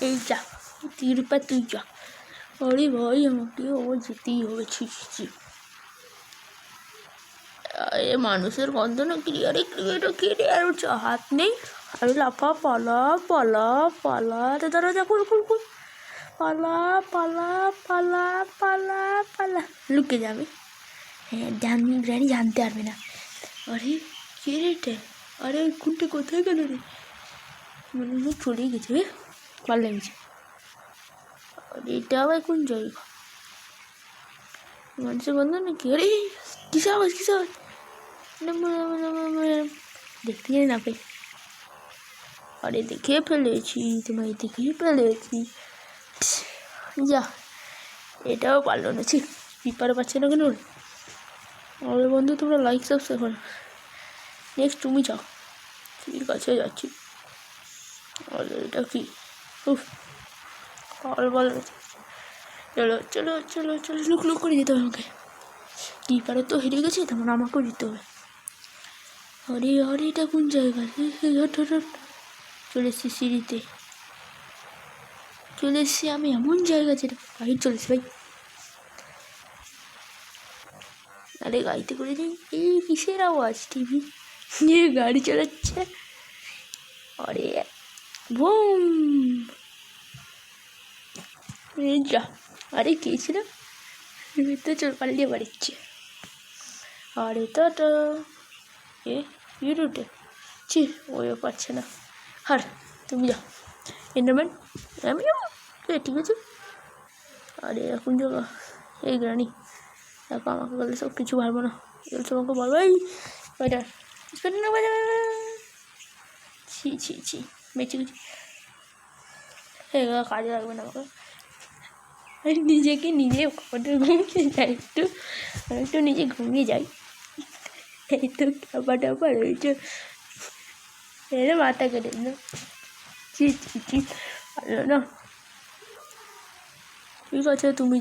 এই যা 30 তুই যা। আরে ভাই আমাকে ও যেতেই হবে। ছি এ মানুষের গন্ধ না ক্লিয়ারে কেটে আর হাত নেই। আরে লাফা পালা পালা পালা দাঁড়া খুল পালা পালা পালা পালা পালা লুকে যাবে। হ্যাঁ গ্রানি জানতে পারবে না। আরে কে রেটে? আরে ওই খুঁটে কোথায় গেল রে? মনে হয় চলেই গেছে রে, পাল্লা গেছে। আর এটা আবার কোন জায়গা? মানুষের গন্ধ নাকি? আরে কিসে আওয়াজ দেখতে জানি না পাই। আরে দেখে ফেলেছি, তোমায় দেখে ফেলেছি। যা এটাও পারলো না। ছি পিপারে পাচ্ছে না কেন? আরে বন্ধু তোমরা লাইক সাবস্ক্রাইব করো। নেক্সট তুমি যাও। ঠিক আছে যাচ্ছি। আর এটা কি? আর বলো চলো চলো চলো চলো লুক করে যেতে হবে আমাকে। কিপারে তো হেরে গেছি, তেমন আমাকেও যেতে হবে। আরে আরে এটা কোন জায়গা? চলে এসছি সিঁড়িতে, চলে এসছি আমি এমন জায়গা যেটা বাইরে চলে এসছি ভাই। আরে গাড়িতে করে যাই। এই কিসের আওয়াজ? টিভি গাড়ি চালাচ্ছে। আরে বুম যা। আরে কে ছিল? তো চল পাল্লিয়ে বাড়িচ্ছে। আরে তো এ রুটে ছি ওইও পাচ্ছে না। আর তুমি যাও এন্ডারম্যান, আমিও ঠিক আছে। আরে এখন জায়গা এই গ্রানি দেখো আমাকে বললে সব কিছু পারবো না, তোমাকে বলবো এই ওইটা ছি বেঁচে গেছি। কাজে লাগবে না আমাকে। নিজেকে নিজে ঘুমিয়ে যাই, একটু নিজে ঘুমিয়ে যাই। এই তো টাপা রয়েছে, এর মাথা কেটে দিল। ছি ভালো না। ঠিক আছে তুমি